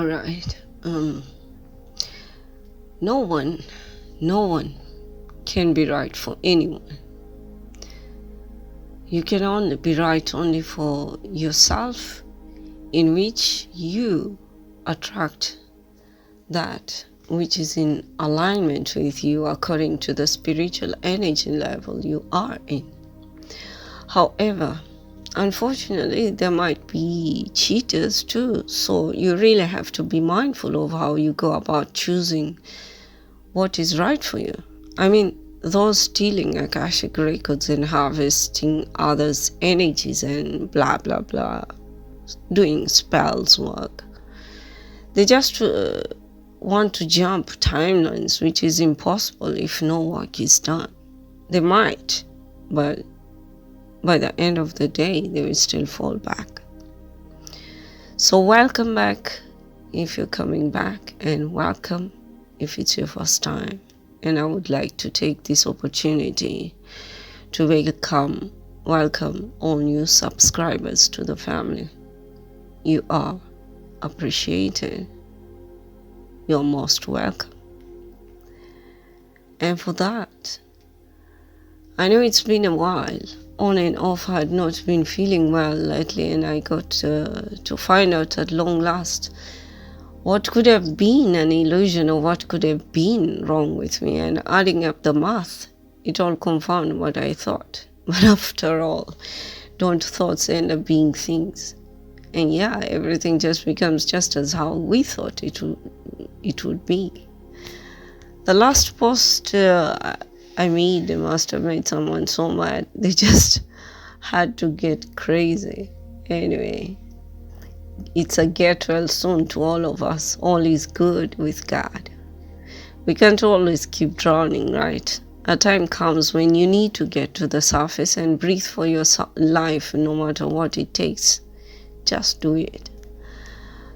right. No one can be right for anyone. You can only be right only for yourself, in which you attract that which is in alignment with you according to the spiritual energy level you are in. However, unfortunately, there might be cheaters too, so you really have to be mindful of how you go about choosing what is right for you. I mean, those stealing Akashic records and harvesting others' energies and blah blah blah, doing spells work, they just want to jump timelines, which is impossible if no work is done. They might, but by the end of the day, they will still fall back. So welcome back if you're coming back, and welcome if it's your first time. And I would like to take this opportunity to welcome all new subscribers to the family. You are appreciated. You're most welcome. And for that, I know it's been a while. On and off, I had not been feeling well lately, and I got to find out at long last what could have been an illusion or what could have been wrong with me. And adding up the math, it all confirmed what I thought. But after all, don't thoughts end up being things? And yeah, everything just becomes just as how we thought it would be. The last post I made must have made someone so mad. They just had to get crazy. Anyway, it's a get well soon to all of us. All is good with God. We can't always keep drowning, right? A time comes when you need to get to the surface and breathe for your life, no matter what it takes. Just do it.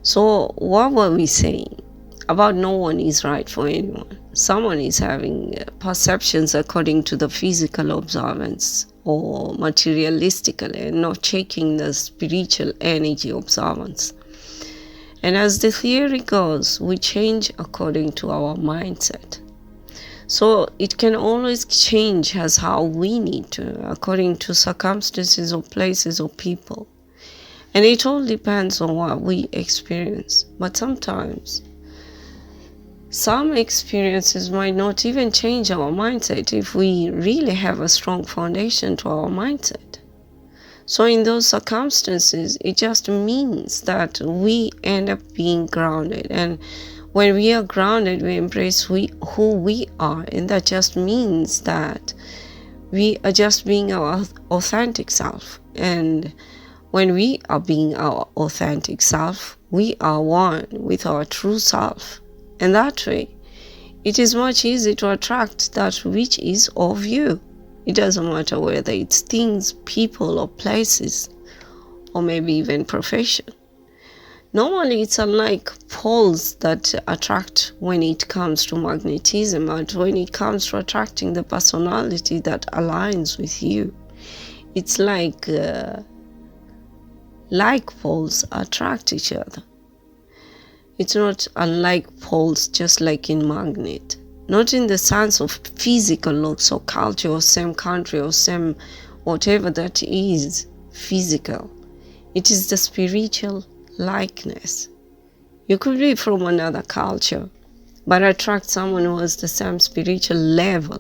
So what were we saying? About no one is right for anyone. Someone is having perceptions according to the physical observance or materialistically, and not checking the spiritual energy observance. And as the theory goes, we change according to our mindset. So it can always change as how we need to, according to circumstances or places or people. And it all depends on what we experience. But sometimes, some experiences might not even change our mindset if we really have a strong foundation to our mindset. So in those circumstances, it just means that we end up being grounded. And when we are grounded, we embrace who we are. And that just means that we are just being our authentic self. And when we are being our authentic self, we are one with our true self. And that way, it is much easier to attract that which is of you. It doesn't matter whether it's things, people, or places, or maybe even profession. Normally, it's unlike poles that attract when it comes to magnetism, but when it comes to attracting the personality that aligns with you, it's like poles attract each other. It's not unlike poles, just like in magnet. Not in the sense of physical looks or culture or same country or same whatever that is physical. It is the spiritual likeness. You could be from another culture, but attract someone who has the same spiritual level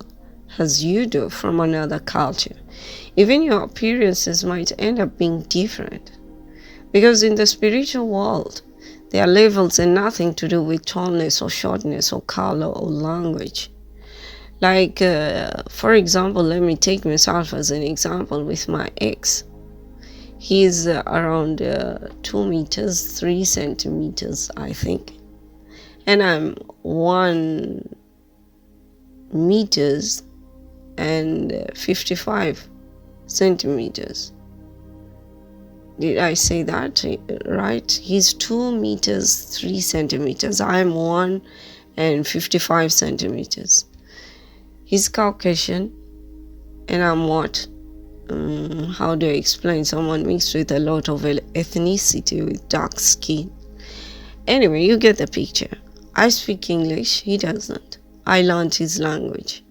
as you do from another culture. Even your appearances might end up being different. Because in the spiritual world, there are levels and nothing to do with tallness or shortness or color or language. Like, for example, let me take myself as an example with my ex. He's around 2 meters, 3 centimeters, I think. And I'm 1 meters and 55 centimeters. Did I say that right? He's 2 meters, 3 centimeters. I'm 1 and 55 centimeters. He's Caucasian, and I'm what? How do I explain? Someone mixed with a lot of ethnicity with dark skin. Anyway, you get the picture. I speak English, he doesn't. I learned his language.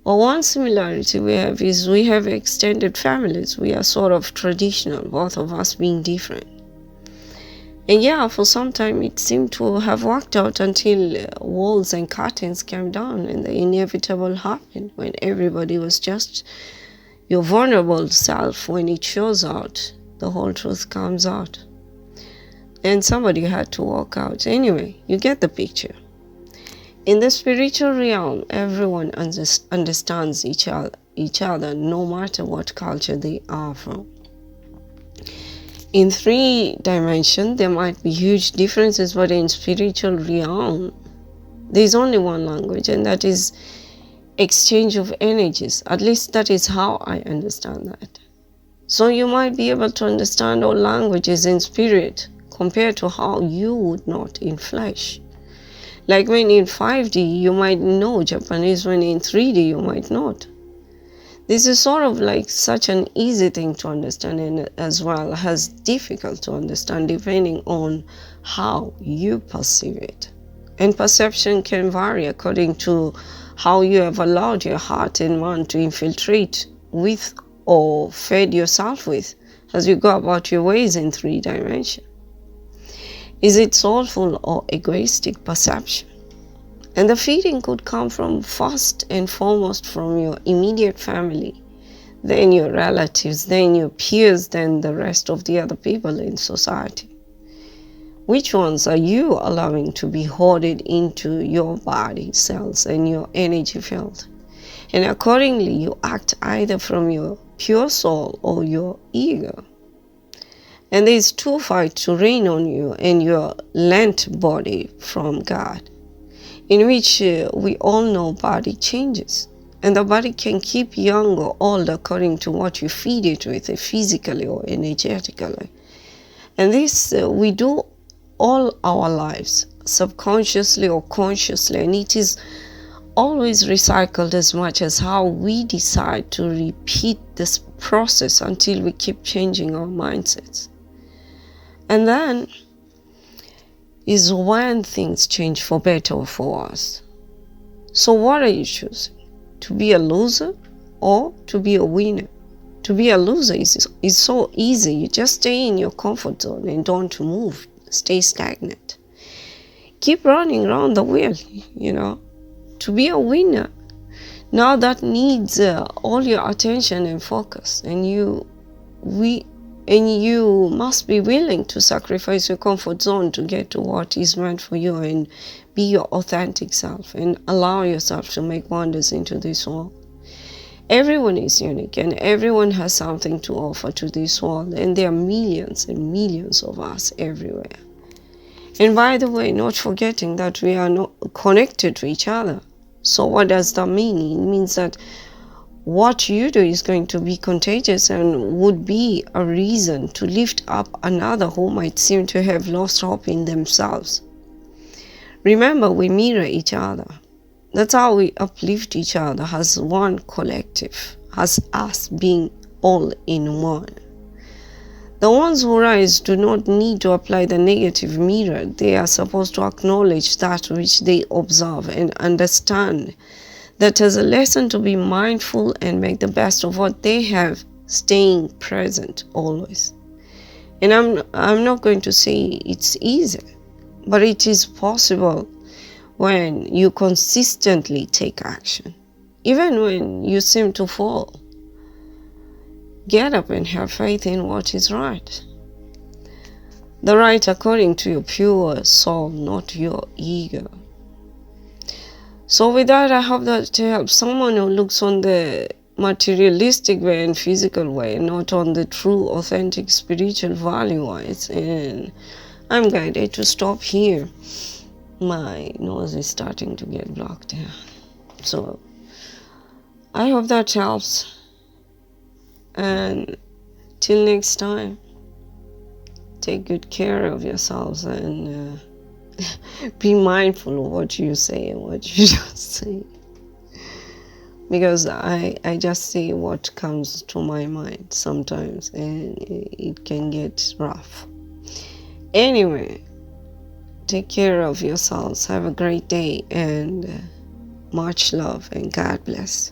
But one similarity we have is we have extended families. We are sort of traditional, both of us being different. And yeah, for some time it seemed to have worked out until walls and curtains came down and the inevitable happened when everybody was just your vulnerable self. When it shows out, the whole truth comes out. And somebody had to walk out. Anyway, you get the picture. In the spiritual realm, everyone understands each other, no matter what culture they are from. In 3 dimensions, there might be huge differences, but in spiritual realm, there's only one language, and that is exchange of energies. At least that is how I understand that. So you might be able to understand all languages in spirit compared to how you would not in flesh. Like when in 5D you might know Japanese, when in 3D you might not. This is sort of like such an easy thing to understand and as well as difficult to understand depending on how you perceive it. And perception can vary according to how you have allowed your heart and mind to infiltrate with or fed yourself with as you go about your ways in 3 dimensions. Is it soulful or egoistic perception? And the feeding could come from first and foremost from your immediate family, then your relatives, then your peers, then the rest of the other people in society. Which ones are you allowing to be hoarded into your body cells and your energy field? And accordingly, you act either from your pure soul or your ego. And there's 2 fights to reign on you and your lent body from God, in which we all know body changes. And the body can keep young or old according to what you feed it with, physically or energetically. And this we do all our lives, subconsciously or consciously, and it is always recycled as much as how we decide to repeat this process until we keep changing our mindsets. And then is when things change for better or for worse. So what are you choosing? To be a loser or to be a winner? To be a loser is so easy. You just stay in your comfort zone and don't move. Stay stagnant. Keep running around the wheel, To be a winner, now that needs all your attention and focus, and you must be willing to sacrifice your comfort zone to get to what is meant for you and be your authentic self and allow yourself to make wonders into this world. Everyone is unique and everyone has something to offer to this world, and there are millions and millions of us everywhere. And by the way, not forgetting that we are not connected to each other. So what does that mean? It means that what you do is going to be contagious and would be a reason to lift up another who might seem to have lost hope in themselves. Remember, we mirror each other. That's how we uplift each other as one collective, as us being all in one. The ones who rise do not need to apply the negative mirror. They are supposed to acknowledge that which they observe and understand that as a lesson to be mindful and make the best of what they have, staying present always. And I'm not going to say it's easy, but it is possible when you consistently take action. Even when you seem to fall, get up and have faith in what is right. The right according to your pure soul, not your ego. So with that, I hope that to help someone who looks on the materialistic way and physical way, not on the true, authentic, spiritual value-wise. And I'm guided to stop here. My nose is starting to get blocked here. So I hope that helps. And till next time, take good care of yourselves and be mindful of what you say and what you don't say. Because I just say what comes to my mind sometimes, and it can get rough. Anyway, Take care of yourselves. Have a great day and much love and God bless.